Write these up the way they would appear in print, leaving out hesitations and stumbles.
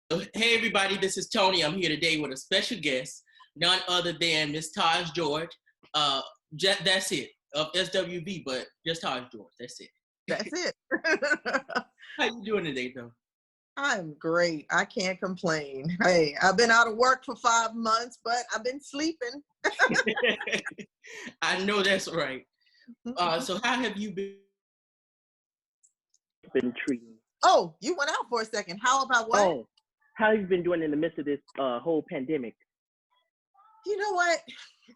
Hey everybody, this is Tony. I'm here today with a special guest, none other than Miss Taj George. That's it, of SWV, but just Taj George. That's it. That's it. How you doing today, though? I'm great. I can't complain. Hey, I've been out of work for 5 months, but I've been sleeping. I know that's right. So how have you been treating? Oh, you went out for a second. How about what? Oh, how have you been doing in the midst of this whole pandemic? You know what?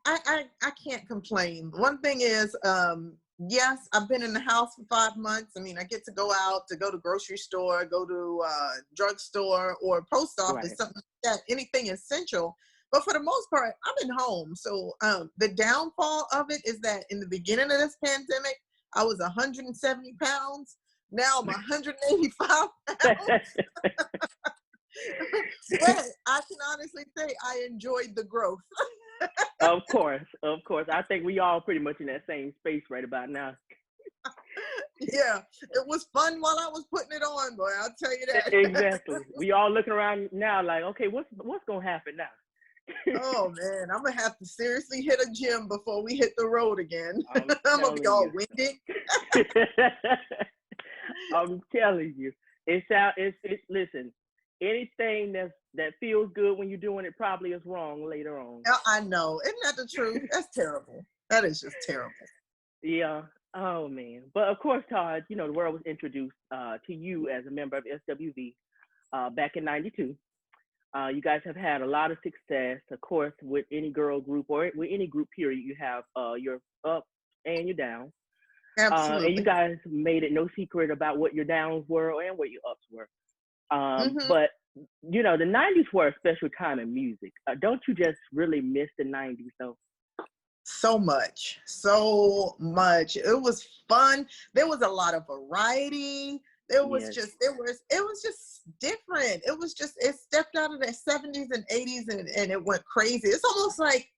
I can't complain. One thing is, yes, I've been in the house for 5 months. I mean, I get to go out, to go to grocery store, go to drugstore or post office, Right. something like that, anything essential. But for the most part, I've been home. So the downfall of it is that in the beginning of this pandemic, I was 170 pounds. Now I'm 185 pounds. But I can honestly say I enjoyed the growth. Of course. I think we all pretty much in that same space right about now. Yeah, it was fun while I was putting it on, boy. I'll tell you that. Exactly. We all looking around now like, okay, what's gonna happen now? Oh man, I'm gonna have to seriously hit a gym before we hit the road again. I'm gonna be all winded. I'm telling you, it's listen, anything that feels good when you're doing it probably is wrong later on. I know, isn't that the truth? That's terrible. That is just terrible. Yeah. Oh man. But of course, Todd, the world was introduced to you as a member of SWV back in '92. You guys have had a lot of success, of course, with any girl group or with any group period. You have your up and your down. Absolutely. And you guys made it no secret about what your downs were and what your ups were. But, the 90s were a special time in music. Don't you just really miss the 90s, though? So much. It was fun. There was a lot of variety. It was just different. It stepped out of the 70s and 80s and it went crazy. It's almost like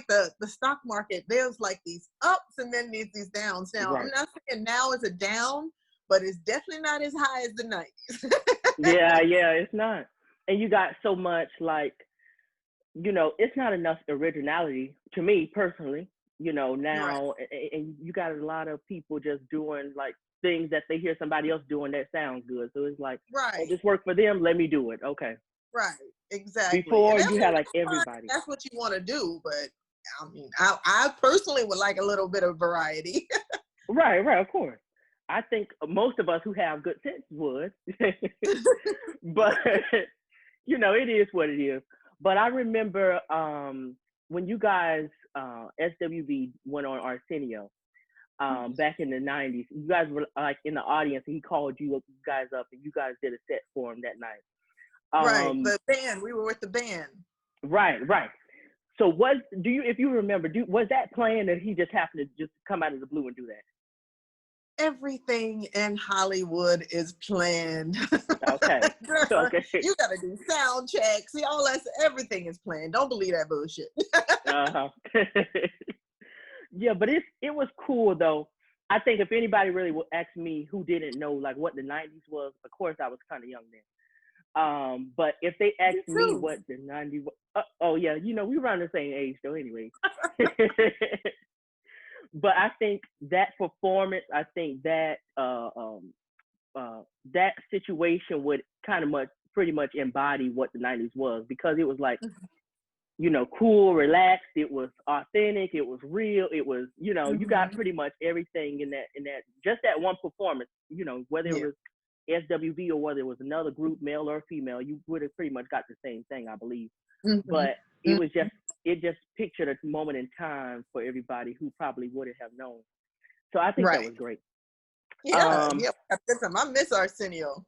the stock market. There's like these ups and then there's these downs. Now, right. I'm not saying now is a down, but it's definitely not as high as the 90s. Yeah, it's not. And you got so much it's not enough originality to me personally, now, right. And you got a lot of people just doing like things that they hear somebody else doing that sounds good. So it's like, right. Oh, this worked for them, let me do it. Okay. Right, exactly. Before you had like everybody. That's what you want to do, but I mean, I personally would like a little bit of variety. Right, of course. I think most of us who have good sense would, but it is what it is. But I remember when you guys, SWV went on Arsenio back in the 90s, you guys were like in the audience and he called you guys up and you guys did a set for him that night. Right, the band, we were with the band. Right. So if you remember, was that planned or he just happened to just come out of the blue and do that? Everything in Hollywood is planned. Okay. You got to do sound checks. See, everything is planned. Don't believe that bullshit. Yeah, but it was cool though. I think if anybody really would ask me who didn't know like what the 90s was, of course I was kind of young then. But if they asked me what the 90s was, we around the same age though anyway. But I think that performance, that that situation would pretty much embody what the 90s was, because it was like, cool, relaxed, it was authentic, it was real, it was, you got pretty much everything in that just that one performance, whether it was SWV or whether it was another group, male or female, you would have pretty much got the same thing, I believe. But it just pictured a moment in time for everybody who probably wouldn't have known. So I think that was great. Yeah, I miss Arsenio.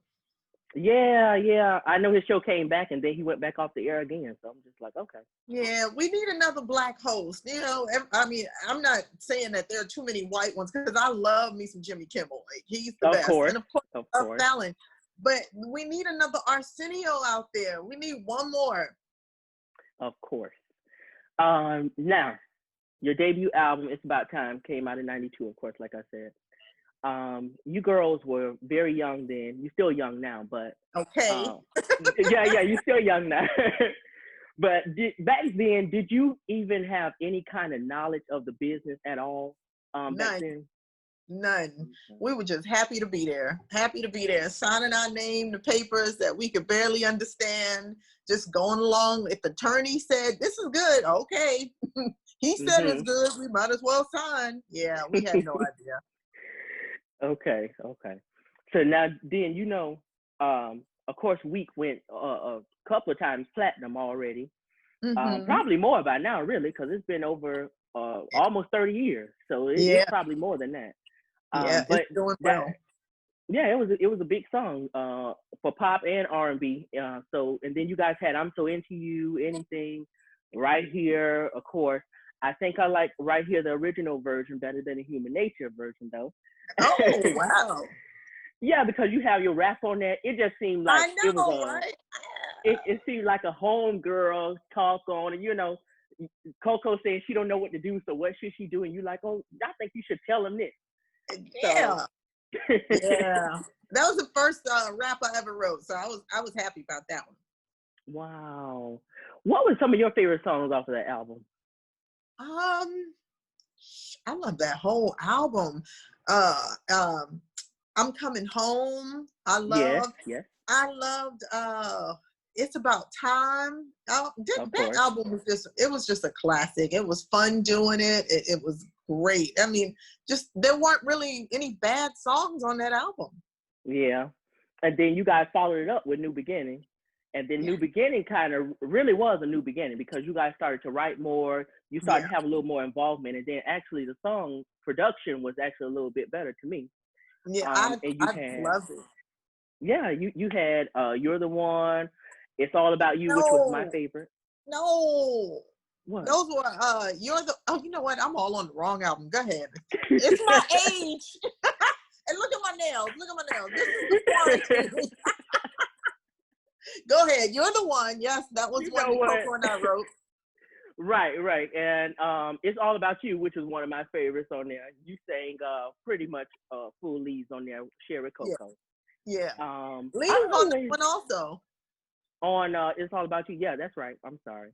Yeah. I know his show came back and then he went back off the air again. So I'm just like, okay. Yeah, we need another black host. I mean, I'm not saying that there are too many white ones because I love me some Jimmy Kimmel. Like, he's the best. And of course. Fallon. But we need another Arsenio out there. We need one more. Of course. Now, your debut album, It's About Time, came out in '92, of course, like I said. You girls were very young then. You're still young now, but Okay. um, yeah, you're still young now. But back then, did you even have any kind of knowledge of the business at all? Back None. then? None. We were just happy to be there. Happy to be there, signing our name to papers that we could barely understand, just going along. If the attorney said, this is good, okay. He said it's good, we might as well sign. Yeah, we had no idea. Okay. So now, then, of course, Week went a couple of times platinum already. Probably more by now, really, because it's been over almost 30 years. So it's probably more than that. But it's doing well. It was a big song for pop and R&B. So, and then you guys had "I'm So Into You," "Anything," "Right Here." Of course, I think I like "Right Here" the original version better than the Human Nature version, though. Oh wow! Yeah, because you have your rap on there. It just seemed like it was right? It seemed like a homegirl talk on, and Coco saying she don't know what to do, so what should she do? And you like, oh, I think you should tell him this. Yeah. So, yeah. That was the first rap I ever wrote, so I was happy about that one. Wow. What were some of your favorite songs off of that album? I love that whole album. I'm Coming Home. I loved. Yes. I loved It's About Time. That album was just a classic. It was fun doing it. It was great. I mean, just there weren't really any bad songs on that album. Yeah. And then you guys followed it up with New Beginning. And then New Beginning kind of really was a new beginning because you guys started to write more. You started to have a little more involvement. And then actually the song production was actually a little bit better to me. Yeah, I love it. Yeah, you had You're the One, It's All About You, which was my favorite. No. What? Those were You're the you know what? I'm all on the wrong album. Go ahead. It's my age. And look at my nails. This is the one. Go ahead. You're the One. Yes, that was one that Coco and I wrote. Right. And It's All About You, which is one of my favorites on there. You sang pretty much full leads on there, share with Coco. Yeah. Lead on that one also. On It's All About You. Yeah, that's right. I'm sorry.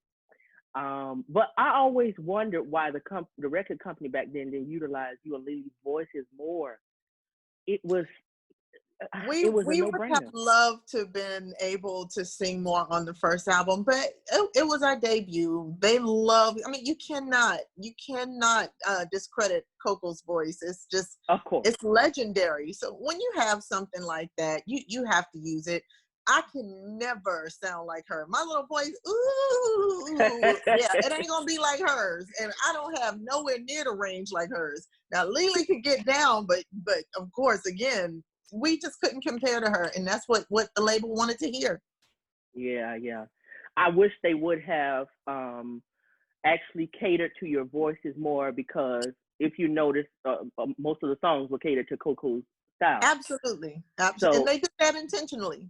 But I always wondered why the record company back then didn't utilize you and Lily's voices more. It was we would have loved to have been able to sing more on the first album, but it was our debut. They love. I mean, you cannot discredit Coco's voice. It's just, of course, it's legendary. So when you have something like that, you have to use it. I can never sound like her. My little voice, ooh, yeah, it ain't gonna be like hers, and I don't have nowhere near the range like hers. Now Lily could get down, but of course, again, we just couldn't compare to her, and that's what the label wanted to hear. Yeah. I wish they would have actually catered to your voices more, because if you notice, most of the songs were catered to Coco's style. Absolutely. So, and they did that intentionally.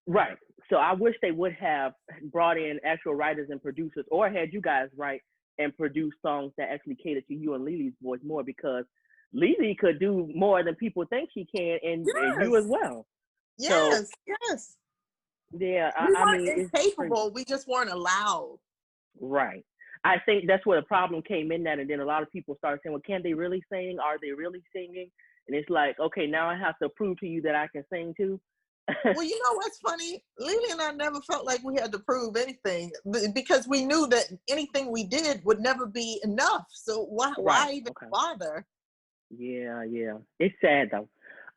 Right. So I wish they would have brought in actual writers and producers, or had you guys write and produce songs that actually cater to you and Lily's voice more, because Lily could do more than people think she can, and you as well. Yes. Yeah, I mean, it's capable. We just weren't allowed. Right. I think that's where the problem came in that, and then a lot of people started saying, well, can they really sing? Are they really singing? And it's like, okay, now I have to prove to you that I can sing too. Well, you know what's funny? Lily and I never felt like we had to prove anything, because we knew that anything we did would never be enough. So why even bother? Yeah. It's sad though.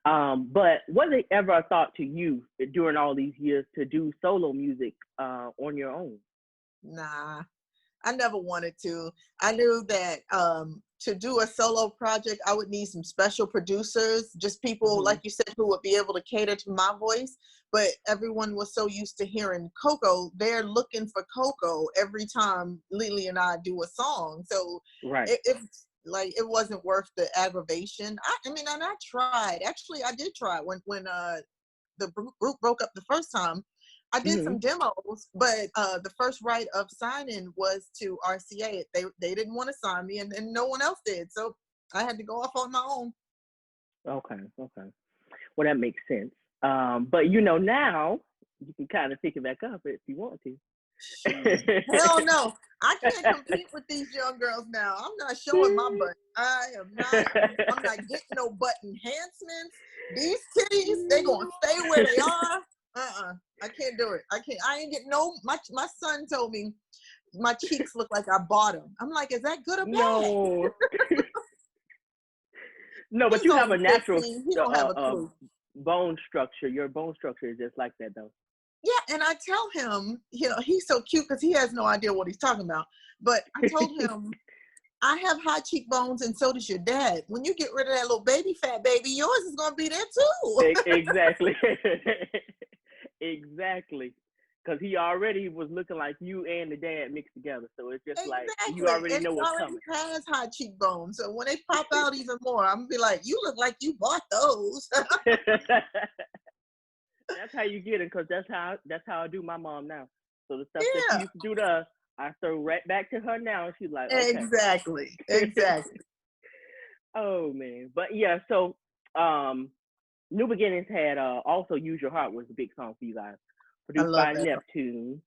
But was it ever a thought to you during all these years to do solo music on your own? Nah, I never wanted to. I knew that to do a solo project, I would need some special producers, just people, like you said, who would be able to cater to my voice. But everyone was so used to hearing Coco, they're looking for Coco every time Lily and I do a song. So it wasn't worth the aggravation. I mean, and I tried. Actually, I did try when the group broke up the first time. I did some demos, but the first right of signing was to RCA. They didn't want to sign me, and no one else did. So I had to go off on my own. Okay. Okay. Well, that makes sense. But you know, now you can kind of pick it back up if you want to. Shoot. Hell no. I can't compete with these young girls now. I'm not showing my butt. I'm not getting no butt enhancements. These titties, they gonna stay where they are. I can't do it. I ain't getting no my son told me my cheeks look like I bought them. I'm like, is that good or bad? No. No, but He's you have a only natural 15. He don't have a clue. bone structure. Your bone structure is just like that, though. Yeah, and I tell him, he's so cute because he has no idea what he's talking about. But I told him, I have high cheekbones and so does your dad. When you get rid of that little baby fat baby, yours is going to be there too. Exactly. Exactly. Because he already was looking like you and the dad mixed together. So it's just like, you already know what's coming. He already has high cheekbones. So when they pop out even more, I'm going to be like, you look like you bought those. That's how you get it, because that's how I do my mom now. So the stuff that she used to do to us, I throw right back to her now, and she's like, okay. Exactly. Oh man, but yeah. So, New Beginnings had also "Use Your Heart" was a big song for you guys, produced by Neptune,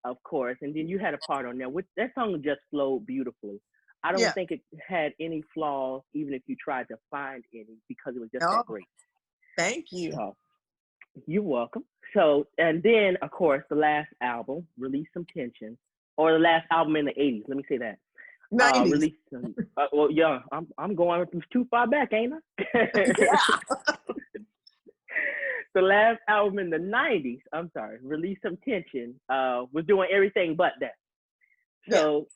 of course, and then you had a part on there. Which that song just flowed beautifully. I don't think it had any flaws, even if you tried to find any, because it was just that great. Thank you. So, you're welcome. So, and then, of course, the last album, Release Some Tension, or the last album in the 80s. Let me say that. 90s. Release some, well, yeah, I'm going too far back, ain't I? Yeah. The last album in the 90s, Release Some Tension, was doing everything but that. So,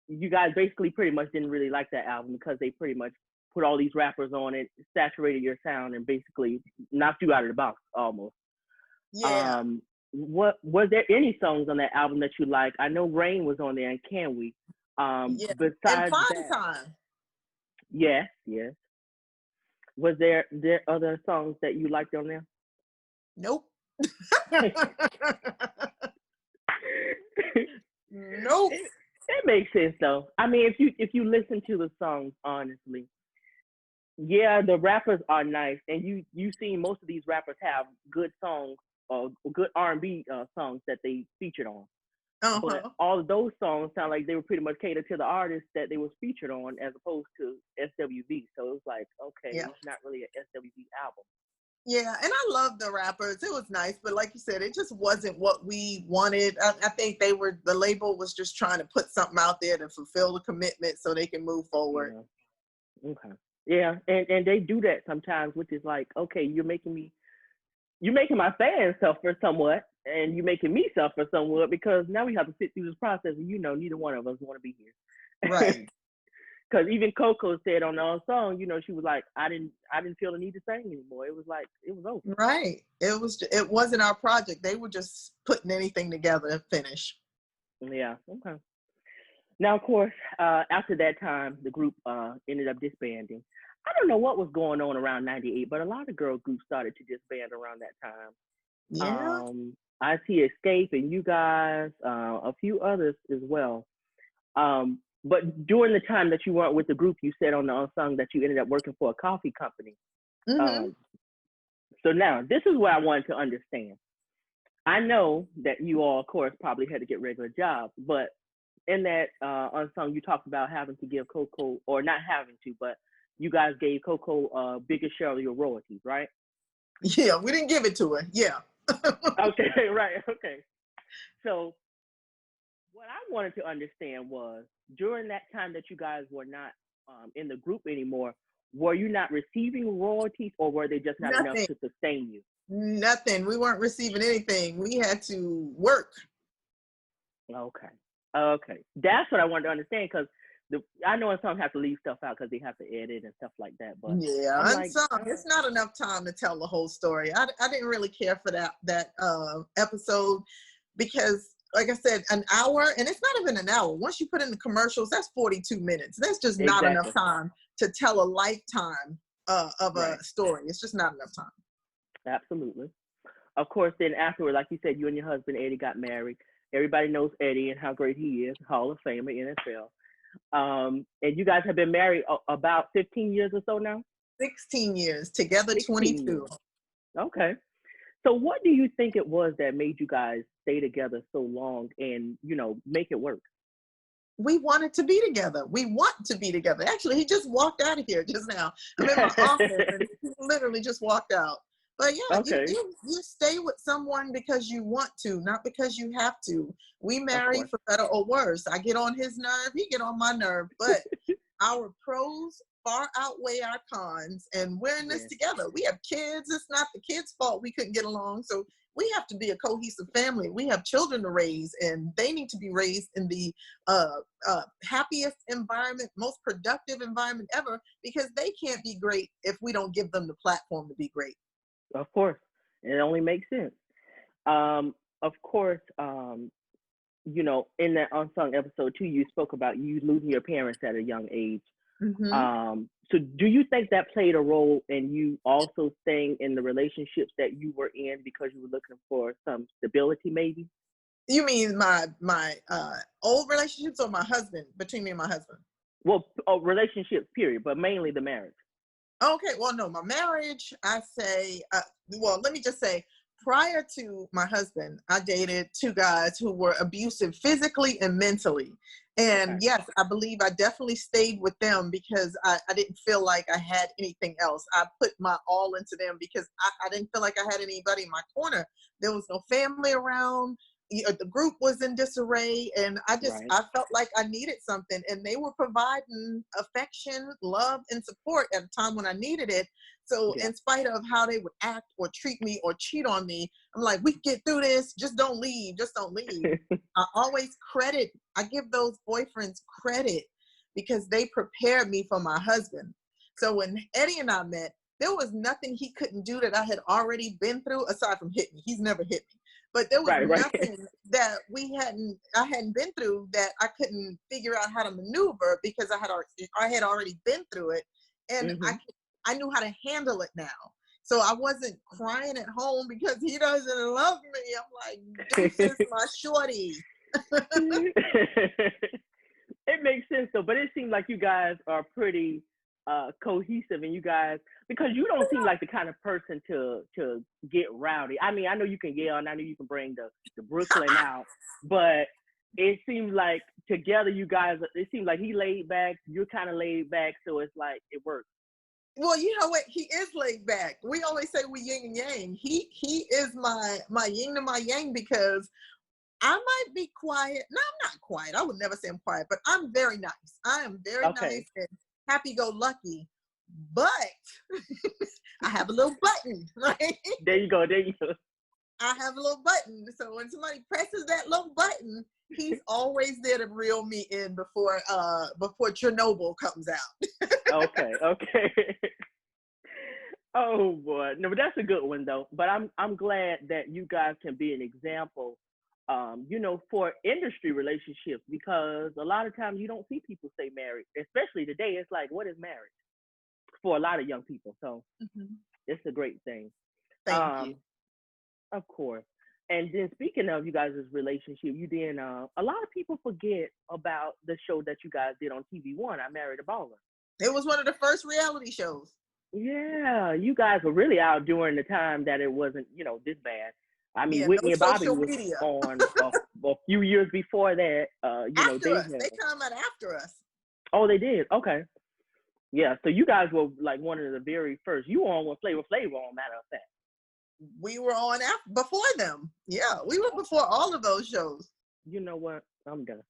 you guys basically pretty much didn't really like that album because they pretty much put all these rappers on it, saturated your sound, and basically knocked you out of the box almost. Yeah. What was there any songs on that album that you like? I know Rain was on there, and Can We? Besides and Fine that, Time. Yes. Was there other songs that you liked on there? Nope. Nope. It makes sense though. I mean, if you listen to the songs honestly, yeah, the rappers are nice, and you see most of these rappers have good songs or good R&B songs that they featured on. But all of those songs sound like they were pretty much catered to the artists that they was featured on, as opposed to SWV. So it was like, okay, it's not really an SWV album. Yeah, and I love the rappers. It was nice, but like you said, it just wasn't what we wanted. I think the label was just trying to put something out there to fulfill the commitment so they can move forward. Yeah. Okay. Yeah, and they do that sometimes, which is like, okay, you're making my fans suffer somewhat, and you're making me suffer somewhat, because now we have to sit through this process, and neither one of us want to be here. Right. Because even Coco said on the song, she was like, I didn't feel the need to sing anymore. It was like, it was over. Right. It wasn't our project. They were just putting anything together to finish. Yeah. Okay. Now, of course, after that time, the group ended up disbanding. I don't know what was going on around 98, but a lot of girl groups started to disband around that time. Yeah. I see Escape and you guys, a few others as well. But during the time that you weren't with the group, you said on the Unsung that you ended up working for a coffee company. Mm-hmm. So now, this is what I wanted to understand. I know that you all, of course, probably had to get regular jobs, but in that Unsung, you talked about having to give Coco, or not having to, but you guys gave Coco a bigger share of your royalties, right? Yeah, we didn't give it to her. Yeah. Okay, right. Okay. So what I wanted to understand was, during that time that you guys were not in the group anymore, were you not receiving royalties, or were they just not enough to sustain you? Nothing. We weren't receiving anything. We had to work. Okay. That's what I wanted to understand, because I know some have to leave stuff out because they have to edit and stuff like that. But yeah, Unsung, it's not enough time to tell the whole story. I didn't really care for that episode, because, like I said, an hour, and it's not even an hour. Once you put in the commercials, that's 42 minutes. That's just not enough time to tell a lifetime of a story. It's just not enough time. Absolutely. Of course, then afterward, like you said, you and your husband Eddie got married. Everybody knows Eddie and how great he is, Hall of Famer, NFL. And you guys have been married about 15 years or so now? 16 years, together 16 22. years. Okay. So what do you think it was that made you guys stay together so long and, make it work? We wanted to be together. We want to be together. Actually, he just walked out of here just now. I'm in my office and he literally just walked out. But yeah, Okay. you stay with someone because you want to, not because you have to. We marry for better or worse. I get on his nerve, he get on my nerve, but our pros far outweigh our cons, and we're in this together. We have kids. It's not the kids' fault we couldn't get along. So we have to be a cohesive family. We have children to raise, and they need to be raised in the happiest environment, most productive environment ever, because they can't be great if we don't give them the platform to be great. Of course. It only makes sense. Of course, in that Unsung episode too, you spoke about you losing your parents at a young age. Mm-hmm. So do you think that played a role in you also staying in the relationships that you were in because you were looking for some stability maybe? You mean my old relationships or my husband, between me and my husband? Well, relationships, period, but mainly the marriage. Okay, well, no, my marriage, I say, let me just say, prior to my husband, I dated two guys who were abusive physically and mentally. And yes, I believe I definitely stayed with them because I didn't feel like I had anything else. I put my all into them because I didn't feel like I had anybody in my corner. There was no family around. The group was in disarray, and I felt like I needed something, and they were providing affection, love, and support at a time when I needed it. So in spite of how they would act or treat me or cheat on me, I'm like, we can get through this. Just don't leave. Just don't leave. I give those boyfriends credit because they prepared me for my husband. So when Eddie and I met, there was nothing he couldn't do that I had already been through aside from hit me. He's never hit me. But there was nothing that I hadn't been through that I couldn't figure out how to maneuver because I had already been through it, and I knew how to handle it now. So I wasn't crying at home because he doesn't love me. I'm like, deuces, my shorty. It makes sense though, but it seems like you guys are pretty cohesive, and you guys, because you don't seem like the kind of person to get rowdy. I mean, I know you can yell and I know you can bring the Brooklyn out, but it seems like together you guys, it seems like he laid back, you're kind of laid back, so it's like it works. Well, you know what? He is laid back. We always say we yin and yang. He is my yin to my yang because I might be quiet. No, I'm not quiet. I would never say I'm quiet, but I'm very nice. I am very nice and happy-go-lucky, but I have a little button, right? There you go. I have a little button. So when somebody presses that little button, he's always there to reel me in before Chernobyl comes out. Okay. Oh boy. No, but that's a good one though. But I'm glad that you guys can be an example, for industry relationships, because a lot of times you don't see people stay married, especially today. It's like, what is marriage for a lot of young people? So it's a great thing. Thank you. Of course. And then speaking of you guys' relationship, you did a lot of people forget about the show that you guys did on TV1, I Married a Baller. It was one of the first reality shows. Yeah, you guys were really out during the time that it wasn't, this bad. I mean, Whitney and Bobby was on a few years before that. After us. They come out after us. Oh, they did? Okay. Yeah, so you guys were like one of the very first. You were on when Flavor Flav on, matter of fact. We were on before them. Yeah, we were before all of those shows. You know what? I'm done.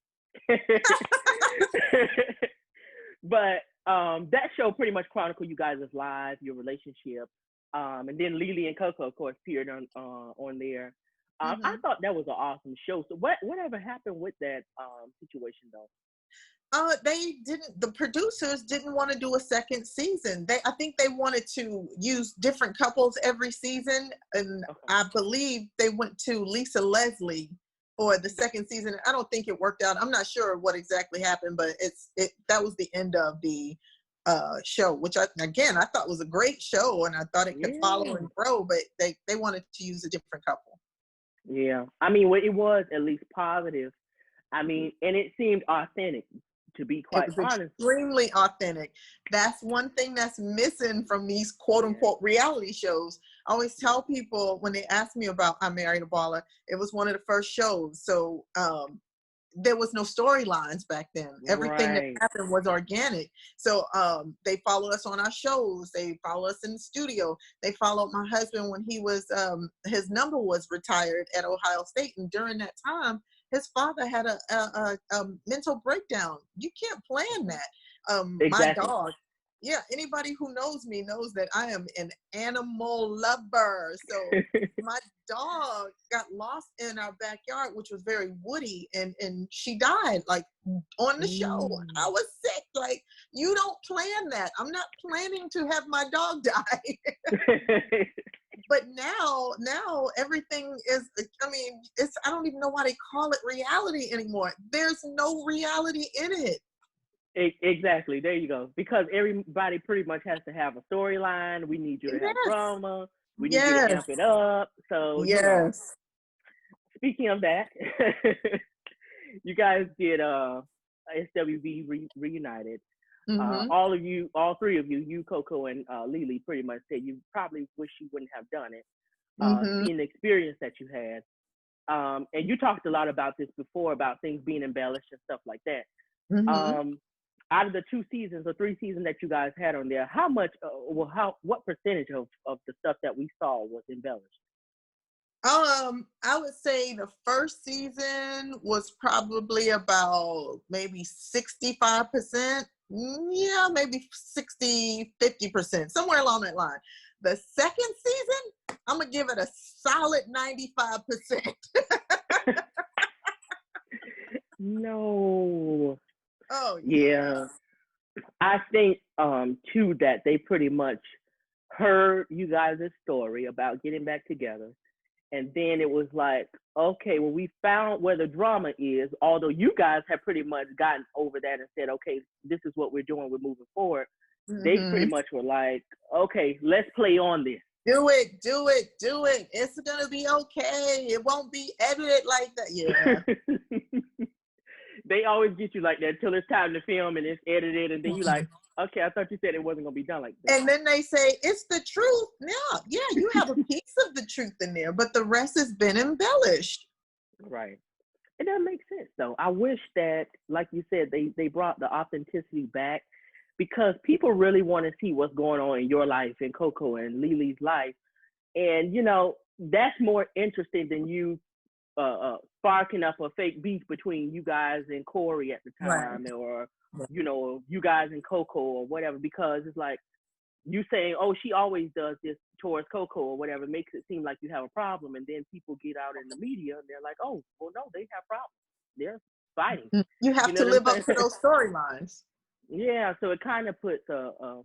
But that show pretty much chronicled you guys' lives, your relationship. And then Lily and Coco, of course, appeared on there. I thought that was an awesome show. So whatever happened with that situation though? The producers didn't want to do a second season. I think they wanted to use different couples every season. And I believe they went to Lisa Leslie for the second season. I don't think it worked out. I'm not sure what exactly happened, but that was the end of the show, which I thought was a great show, and I thought it could follow and grow, but they wanted to use a different couple. Yeah. I mean, it was at least positive. I mean, and it seemed authentic to be quite honest. Extremely authentic. That's one thing that's missing from these quote unquote reality shows. I always tell people when they ask me about I Married a Baller, it was one of the first shows. So there was no storylines back then. Everything that happened was organic. So they follow us on our shows. They follow us in the studio. They followed my husband when he was, his number was retired at Ohio State. And during that time, his father had a mental breakdown. You can't plan that. Exactly. My dog, anybody who knows me knows that I am an animal lover. So my dog got lost in our backyard, which was very woody, and she died like on the show. I was sick. Like, you don't plan that. I'm not planning to have my dog die. But now everything is, I mean, I don't even know why they call it reality anymore. There's no reality in it. Exactly. There you go. Because everybody pretty much has to have a storyline. We need you to have drama. We need you to amp it up. So, you know, speaking of that, you guys did SWV reunited. All three of you, Coco and Lily, pretty much said you probably wish you wouldn't have done it. Seeing the experience that you had. And you talked a lot about this before, about things being embellished and stuff like that. Out of the 2 seasons or 3 seasons that you guys had on there, how much, what percentage of the stuff that we saw was embellished? I would say the first season was probably about maybe 65%. Yeah, maybe 60-50%, somewhere along that line. The second season, I'm gonna give it a solid 95%. No. Oh yeah. I think too that they pretty much heard you guys' story about getting back together, and then it was like, okay, well, we found where the drama is, although you guys have pretty much gotten over that and said, okay, this is what we're doing, we're moving forward. They pretty much were like, okay, let's play on this. Do it. It's gonna be okay. It won't be edited like that. Yeah. They always get you like that till it's time to film and it's edited, and then you like, okay, I thought you said it wasn't gonna be done like that. And then they say it's the truth. Yeah, you have a piece of the truth in there, but the rest has been embellished. Right. And that makes sense though. I wish that, like you said, they brought the authenticity back, because people really want to see what's going on in your life and Coco and Lily's life. And, you know, that's more interesting than you sparking up a fake beef between you guys and Corey at the time, or, you know, you guys and Coco or whatever, because it's like you saying, oh, she always does this towards Coco or whatever, makes it seem like you have a problem. And then people get out in the media and they're like, oh, well, no, they have problems. They're fighting. You have to live up to those storylines. Yeah, so it kind of puts a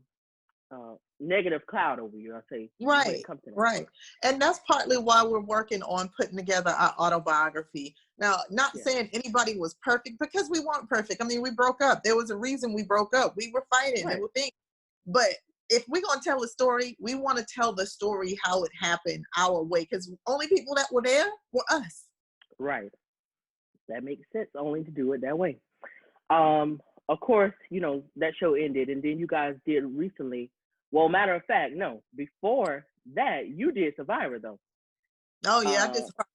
negative cloud over you, I say. Right. And that's partly why we're working on putting together our autobiography. Now, not saying anybody was perfect, because we weren't perfect. I mean, we broke up. There was a reason we broke up. We were fighting. There were things. But if we're going to tell a story, we want to tell the story how it happened our way, because only people that were there were us. Right. That makes sense, only to do it that way. Of course, you know, that show ended, and then you guys did recently. Well, matter of fact, no, before that, you did Survivor, though. Oh, yeah, I did Survivor.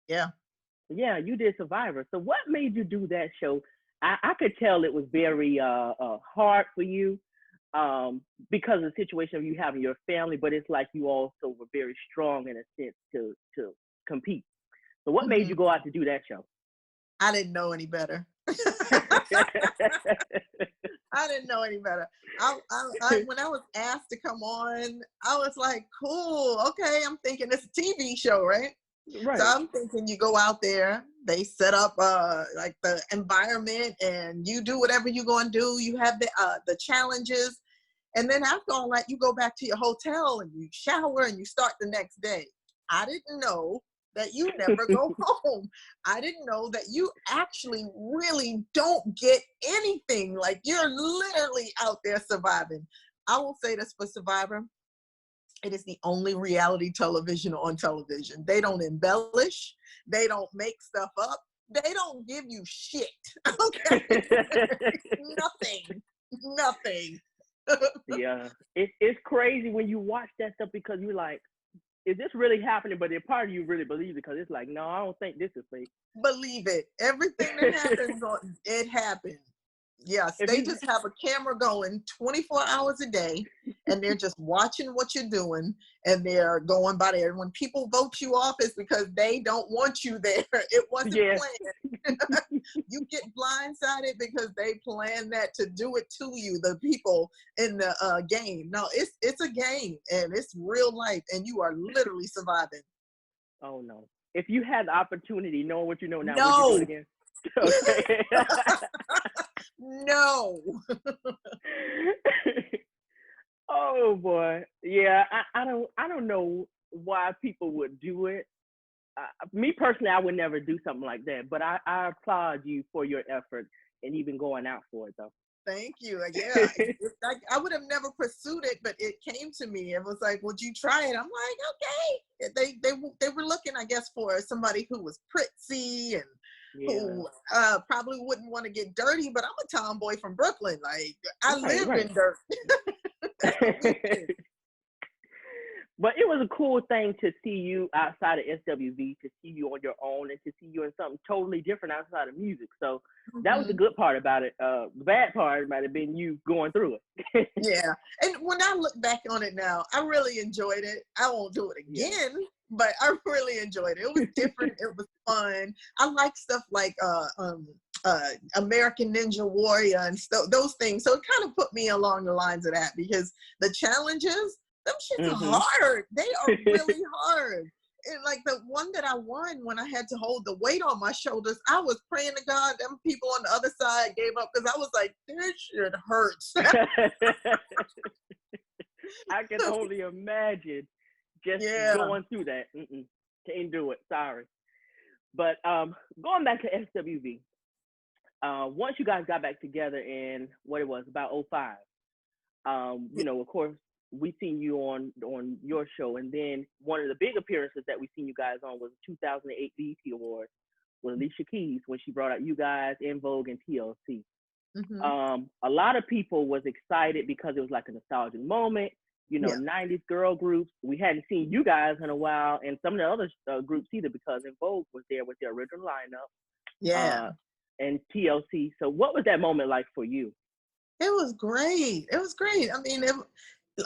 Yeah. Yeah, you did Survivor. So what made you do that show? I could tell it was very hard for you because of the situation of you having your family, but it's like you also were very strong in a sense to compete. So what made you go out to do that show? I didn't know any better. I didn't know any better. When I was asked to come on, I was like, cool, okay. I'm thinking it's a TV show, right? So I'm thinking you go out there, they set up like the environment, and you do whatever you're going to do. You have the challenges, and then after all that, you go back to your hotel and you shower and you start the next day. I didn't know that you never go home. I didn't know that you actually really don't get anything. Like, you're literally out there surviving. I will say this for Survivor. It is the only reality television on television. They don't embellish. They don't make stuff up. they don't give you shit. Okay. Nothing. Yeah, it's crazy when you watch that stuff because you're like, is this really happening? But then part of you really believes it because it's like, no, I don't think this is fake. Believe it. Everything that happens, it happened. Yes, they just have a camera going 24 hours a day, and they're just watching what you're doing, and they're going by there. And when people vote you off, it's because they don't want you there. It wasn't planned. You get blindsided because they planned that to do it to you, the people in the game. No, it's a game, and it's real life, and you are literally surviving. Oh, no. If you had the opportunity, knowing what you know now, No. would you do it again? Okay. No. Oh boy, yeah. I don't know why people would do it. Me personally, I would never do something like that. But I applaud you for your effort and even going out for it, though. Thank you. Yeah, I would have never pursued it, but it came to me. It was like, "Would you try it?" I'm like, "Okay." They were looking, I guess, for somebody who was pretty and who probably wouldn't want to get dirty. But I'm a tomboy from Brooklyn. Like I live in dirt. But it was a cool thing to see you outside of SWV, to see you on your own, and to see you in something totally different outside of music. So that was the good part about it. The bad part might have been you going through it. Yeah. And when I look back on it now, I really enjoyed it. I won't do it again, but I really enjoyed it. It was different. It was fun. I like stuff like American Ninja Warrior and those things. So it kind of put me along the lines of that because the challenges, them shits are hard. They are really hard. And like the one that I won when I had to hold the weight on my shoulders, I was praying to God them people on the other side gave up because I was like, this shit hurts. I can only imagine just going through that. Can't do it. Sorry. But going back to SWV, once you guys got back together in what it was about 05, you know, of course, we seen you on your show, and then one of the big appearances that we seen you guys on was the 2008 BET Awards with Alicia Keys when she brought out you guys, In Vogue, and TLC. A lot of people was excited because it was like a nostalgic moment, you know, 90s girl groups. We hadn't seen you guys in a while, and some of the other groups either, because In Vogue was there with their original lineup. And TLC. So what was that moment like for you? It was great. It was great. I mean,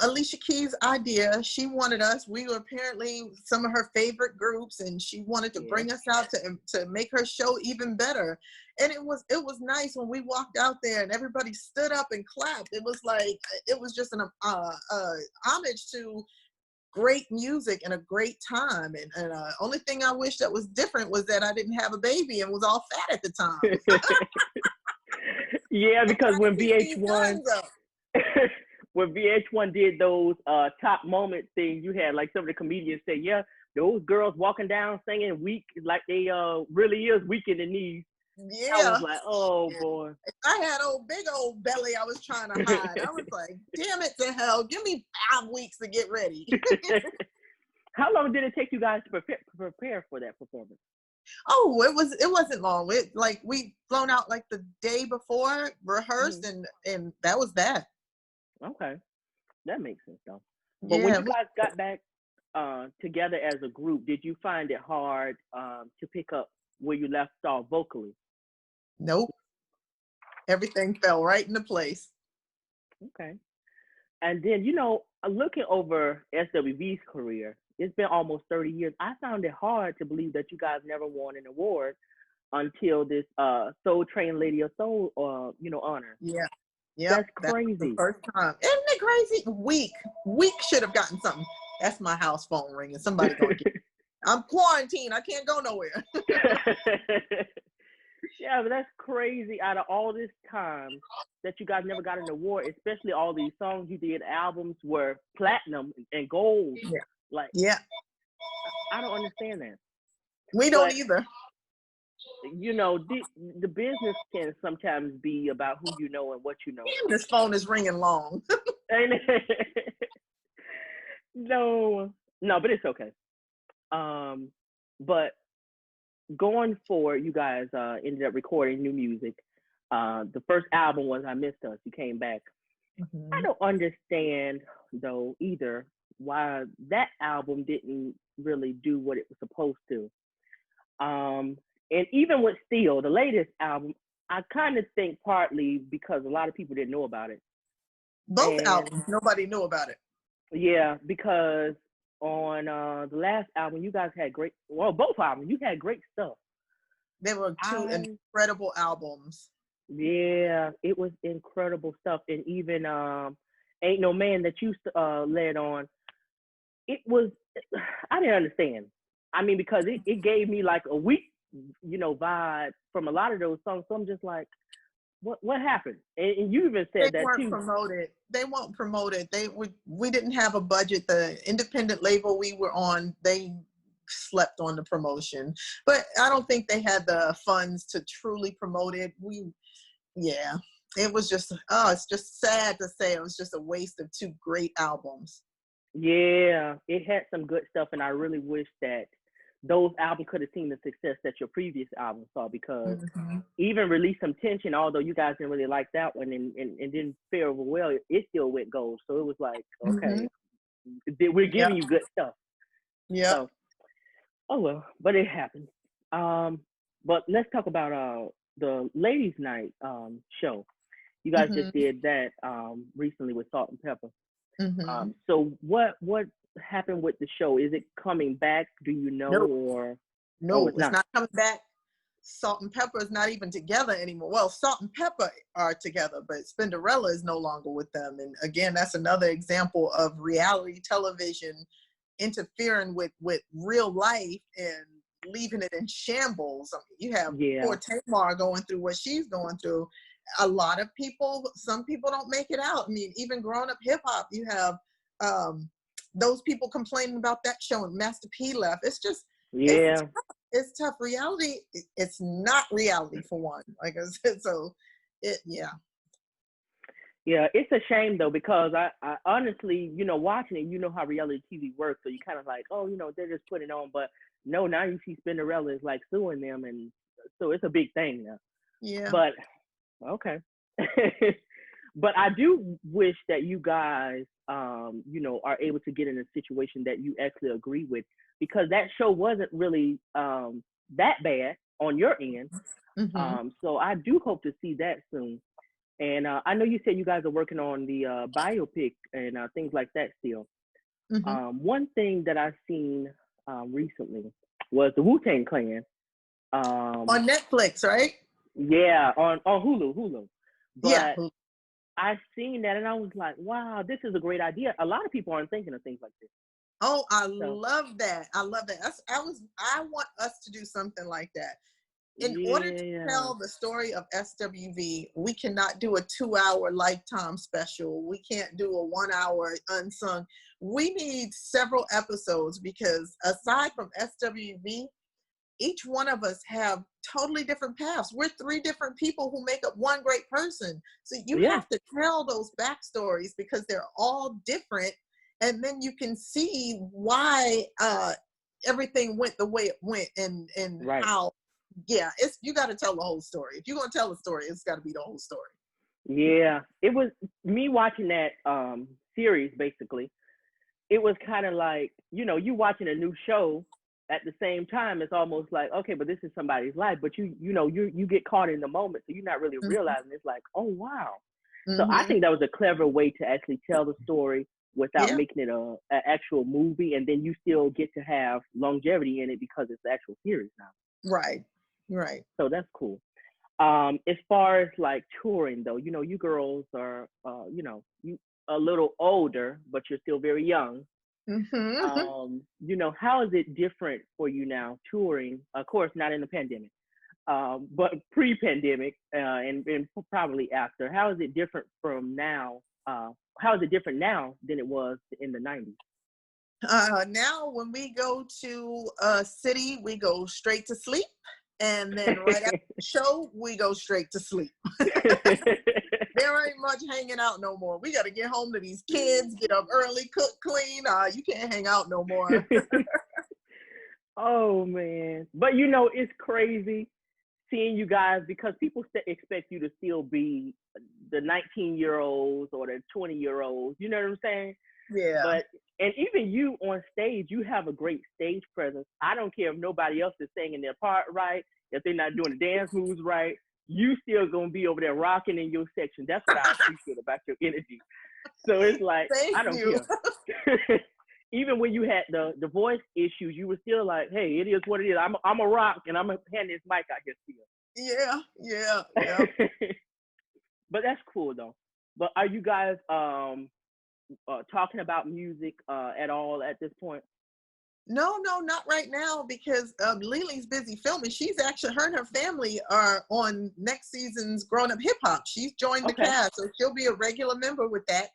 Alicia Keys' idea, she wanted us. We were apparently some of her favorite groups, and she wanted to bring us out to make her show even better. And it was nice when we walked out there and everybody stood up and clapped. It was like, it was just an homage to great music and a great time. And only thing I wish that was different was that I didn't have a baby and was all fat at the time. Yeah, because when VH1 when VH1 did those top moment things, you had like some of the comedians say, yeah, those girls walking down singing weak, like they really is weak in the knees. Yeah. I was like, oh boy. I had big old belly I was trying to hide. I was like, damn it to hell, give me 5 weeks to get ready. How long did it take you guys to prepare for that performance? Oh, it wasn't long. We flown out like the day before, rehearsed, and that was that. Okay, that makes sense though. But when you guys got back together as a group, did you find it hard to pick up where you left off vocally? Nope. Everything fell right into place. Okay. And then, you know, looking over SWV's career, it's been almost 30 years. I found it hard to believe that you guys never won an award until this Soul Train Lady of Soul, honor. Yeah. That's crazy. The first time. Isn't it crazy? Week should have gotten something. That's my house phone ringing. Somebody gonna get it. I'm quarantined. I can't go nowhere. Yeah, but that's crazy. Out of all this time that you guys never got an award, especially all these songs you did, albums were platinum and gold. Yeah. I don't understand that. We don't either. You know, the business can sometimes be about who you know and what you know. Damn, this phone is ringing long. No, but it's okay. But going forward, you guys ended up recording new music. The first album was I Missed Us. You came back. I don't understand though either why that album didn't really do what it was supposed to. And even with Steel, the latest album, I kind of think partly because a lot of people didn't know about it. Both albums, nobody knew about it. Yeah, because on the last album, you guys had both albums, you had great stuff. They were two incredible albums. Yeah, it was incredible stuff. And even Ain't No Man that you led on, it was, I didn't understand. I mean, because it gave me like a weak, vibe from a lot of those songs. So I'm just like, what happened? And you even said that too. They weren't promoted. We didn't have a budget. The independent label we were on, they slept on the promotion. But I don't think they had the funds to truly promote it. It was just, it's just sad to say it was just a waste of two great albums. Yeah, it had some good stuff, and I really wish that those albums could have seen the success that your previous album saw, because even Release Some Tension, although you guys didn't really like that one and didn't fare over well, it still went gold. So it was like, okay, we're giving you good stuff. Yeah. So, oh well, but it happened. But let's talk about the Ladies' Night show. You guys just did that recently with Salt and Pepper. So what happened with the show? Is it coming back? Do you know? Nope. Or no, it's not coming back. Salt and Pepper is not even together anymore. Well, Salt and Pepper are together, but Spinderella is no longer with them. And again, that's another example of reality television interfering with real life and leaving it in shambles. I mean, you have poor Tamar going through what she's going through. A lot of people, some people don't make it out. I mean, even growing up hip hop, you have those people complaining about that show, and Master P left. It's just, it's tough. Reality, it's not reality for one. Like I said, so yeah, it's a shame though, because I honestly, watching it, how reality TV works. So you kind of like, oh, they're just putting it on, but no, now you see Spinderella is like suing them, and so it's a big thing now. Yeah. But okay. But I do wish that you guys, are able to get in a situation that you actually agree with, because that show wasn't really that bad on your end. So I do hope to see that soon. And I know you said you guys are working on the biopic and things like that still. One thing that I've seen recently was the Wu-Tang Clan. On Netflix, right? Yeah, on Hulu. But Hulu. I've seen that and I was like, wow, this is a great idea. A lot of people aren't thinking of things like this. Oh, I love that. I love that. I want us to do something like that. In order to tell the story of SWV, we cannot do a 2-hour Lifetime special. We can't do a 1-hour unsung. We need several episodes, because aside from SWV, each one of us have totally different paths. We're 3 different people who make up one great person. So you have to tell those backstories, because they're all different. And then you can see why everything went the way it went, and how, you got to tell the whole story. If you're going to tell a story, it's got to be the whole story. Yeah, it was me watching that series, basically. It was kind of like, you watching a new show. At the same time, it's almost like, okay, but this is somebody's life, but you get caught in the moment, so you're not really realizing. It's like, oh wow. So I think that was a clever way to actually tell the story without making it an actual movie, and then you still get to have longevity in it because it's the actual series now. Right. So that's cool. As far as like touring though, you girls are you a little older, but you're still very young. How is it different for you now touring? Of course, not in the pandemic, but pre-pandemic and probably after. How is it different from now? How is it different now than it was in the 90s? Now, when we go to a city, we go straight to sleep. And then right after the show, we go straight to sleep. There ain't much hanging out no more. We got to get home to these kids, get up early, cook, clean. You can't hang out no more. Oh man. But you know, it's crazy seeing you guys because people expect you to still be the 19-year-olds or the 20-year-olds. You know what I'm saying? Yeah. But and even you on stage, you have a great stage presence. I don't care if nobody else is singing their part right, if they're not doing the dance moves right. You still gonna be over there rocking in your section. That's what I appreciate about your energy. So it's like Thank I don't you. care. Even when you had the voice issues, you were still like, "Hey, it is what it is. I'm a rock, and I'm gonna hand this mic out here Yeah, yeah, yeah. still." But that's cool though. But are you guys talking about music at all at this point? No, not right now because Lily's busy filming. She's actually, her and her family are on next season's Grown Up Hip Hop. She's joined the Okay. cast, so she'll be a regular member with that.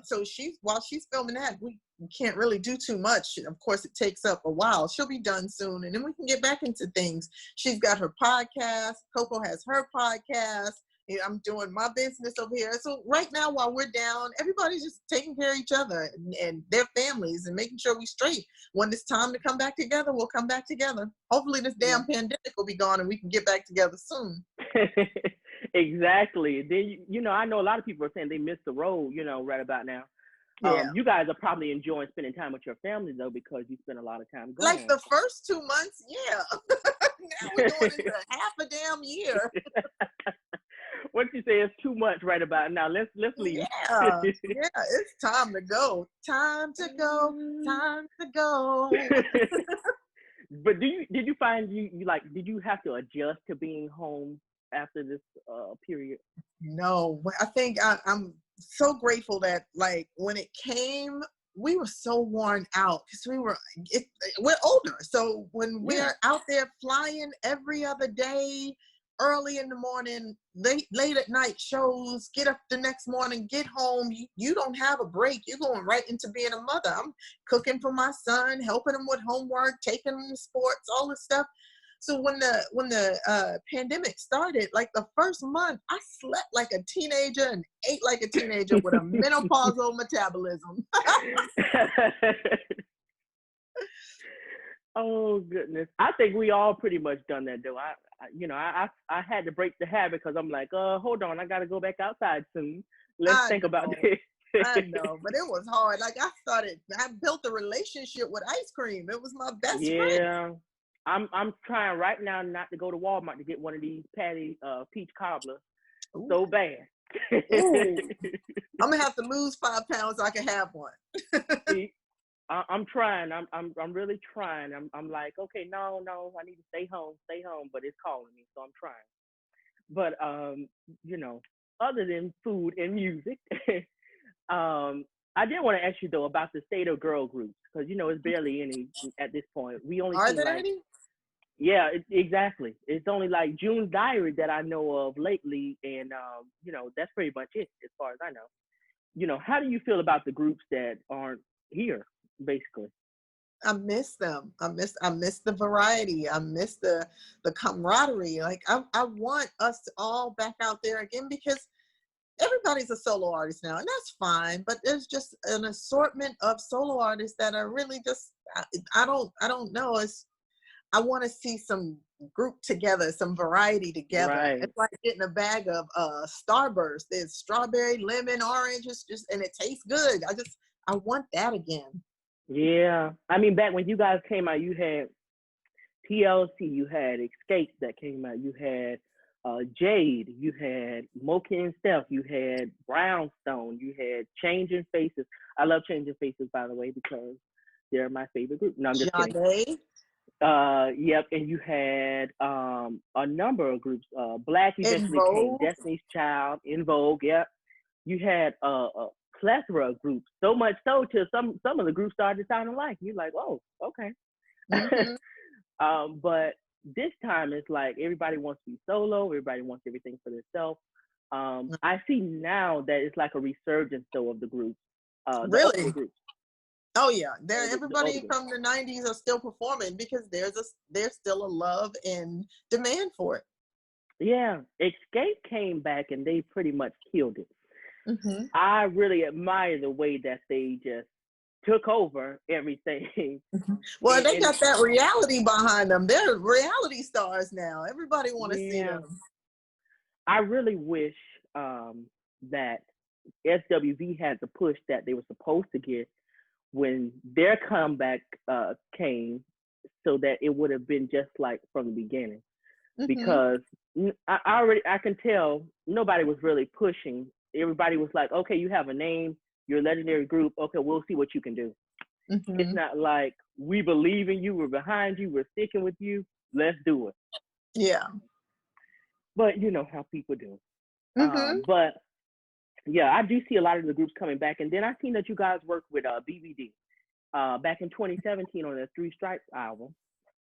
So while she's filming that, we can't really do too much. Of course, it takes up a while. She'll be done soon, and then we can get back into things. She's got her podcast. Coco has her podcast. I'm doing my business over here. So right now, while we're down, everybody's just taking care of each other and their families and making sure we're straight. When it's time to come back together, we'll come back together. Hopefully this damn pandemic will be gone and we can get back together soon. Exactly. Then, you know, I know a lot of people are saying they missed the road, you know, right about now. Yeah. You guys are probably enjoying spending time with your family, though, because you spend a lot of time gone. Like the first 2 months, yeah. Now we're going into half a damn year. What you say is too much right about now. Let's leave. Yeah, it's time to go. Time to go. Time to go. But did you find you like, did you have to adjust to being home after this period? No, I think I'm so grateful that like when it came, we were so worn out because we're older. So when we're out there flying every other day, early in the morning, late at night shows, get up the next morning, get home, you don't have a break. You're going right into being a mother. I'm cooking for my son, helping him with homework, taking him to sports, all this stuff. So when the pandemic started, like the first month, I slept like a teenager and ate like a teenager with a menopausal metabolism. Oh goodness, I think we all pretty much done that though. I had to break the habit because I'm like, hold on, I got to go back outside soon. Let's think about this. I know, but it was hard. Like I built a relationship with ice cream. It was my best friend. Yeah. I'm trying right now not to go to Walmart to get one of these peach cobblers. Ooh. So bad. Ooh. I'm gonna have to lose 5 pounds so I can have one. See, I'm trying. I'm really trying. I'm like, okay, no, I need to stay home, but it's calling me, so I'm trying. But you know, other than food and music, I did want to ask you though about the state of girl groups because you know it's barely any at this point. We only Are see there like any? Yeah, exactly. It's only like June's Diary that I know of lately, and you know that's pretty much it as far as I know. You know, how do you feel about the groups that aren't here, basically? I miss them. I miss the variety. I miss the camaraderie. Like I want us all back out there again because everybody's a solo artist now, and that's fine. But there's just an assortment of solo artists that are really just I don't know. I want to see some group together, some variety together. Right. It's like getting a bag of Starburst. There's strawberry, lemon, orange. It's just, and it tastes good. I want that again. Yeah. I mean, back when you guys came out, you had TLC, you had Escape that came out, you had Jade, you had Mocha and Steph, you had Brownstone, you had Changing Faces. I love Changing Faces, by the way, because they're my favorite group. No, I'm just kidding. Yep, and you had a number of groups. Black eventually came, Destiny's Child, In Vogue. Yep, you had a plethora of groups. So much so till some of the groups started sounding alike. You're like, oh, okay. Mm-hmm. But this time it's like everybody wants to be solo. Everybody wants everything for themselves. I see now that it's like a resurgence though of the groups. Really? The groups. Oh yeah, everybody from the 90s are still performing because there's still a love and demand for it. Yeah, Escape came back and they pretty much killed it. Mm-hmm. I really admire the way that they just took over everything. Well, they got that reality behind them. They're reality stars now. Everybody want to see them. I really wish that SWV had the push that they were supposed to get when their comeback came, so that it would have been just like from the beginning. Because I can tell nobody was really pushing. Everybody was like, okay, you have a name, you're a legendary group. Okay, we'll see what you can do. It's not like, we believe in you, we're behind you, we're sticking with you, let's do it. Yeah. But you know how people do. But yeah, I do see a lot of the groups coming back. And then I seen that you guys worked with BBD back in 2017 on their Three Stripes album.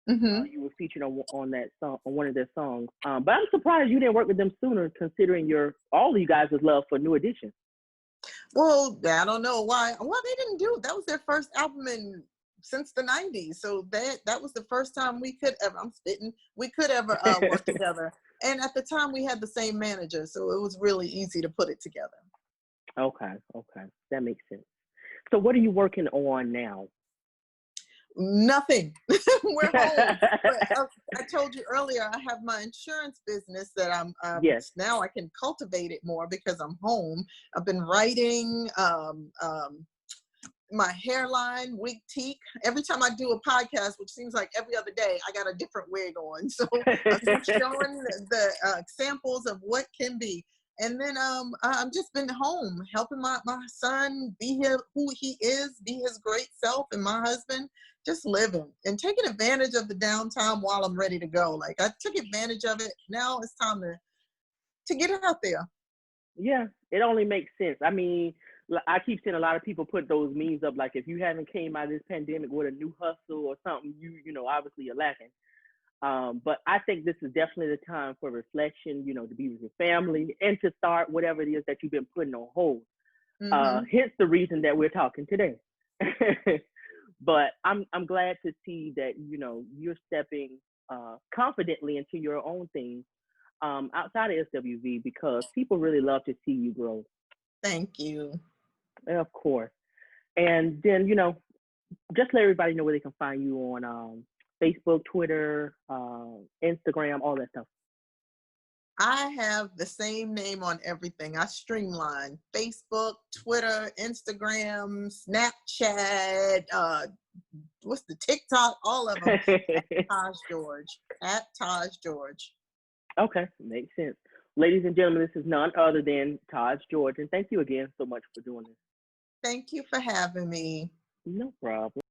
You were featured on that song, on one of their songs. But I'm surprised you didn't work with them sooner, considering all of you guys' love for New Edition. Well, I don't know why. Well, they didn't do it. That was their first album since the 90s. So that was the first time we could ever, work together. And at the time we had the same manager, so it was really easy to put it together. Okay. That makes sense. So what are you working on now? Nothing. We're home. But I told you earlier, I have my insurance business that I'm now I can cultivate it more because I'm home. I've been writing my hairline, Wigtique. Every time I do a podcast, which seems like every other day, I got a different wig on. So I'm just showing the examples of what can be. And then I've just been home helping my son be who he is, be his great self, and my husband just living and taking advantage of the downtime while I'm ready to go. Like, I took advantage of it. Now it's time to get out there. Yeah, it only makes sense. I mean, I keep seeing a lot of people put those memes up, like, if you haven't came out of this pandemic with a new hustle or something, you know, obviously you're lacking. But I think this is definitely the time for reflection, you know, to be with your family and to start whatever it is that you've been putting on hold. Hence the reason that we're talking today. But I'm glad to see that, you know, you're stepping confidently into your own things outside of SWV, because people really love to see you grow. Thank you. Of course. And then, you know, just let everybody know where they can find you on Facebook, Twitter, Instagram, all that stuff. I have the same name on everything. I streamline Facebook, Twitter, Instagram, Snapchat, what's the TikTok, all of them. At Taj George. At Taj George. Okay, makes sense. Ladies and gentlemen, this is none other than Taj George, and thank you again so much for doing this. Thank you for having me. No problem.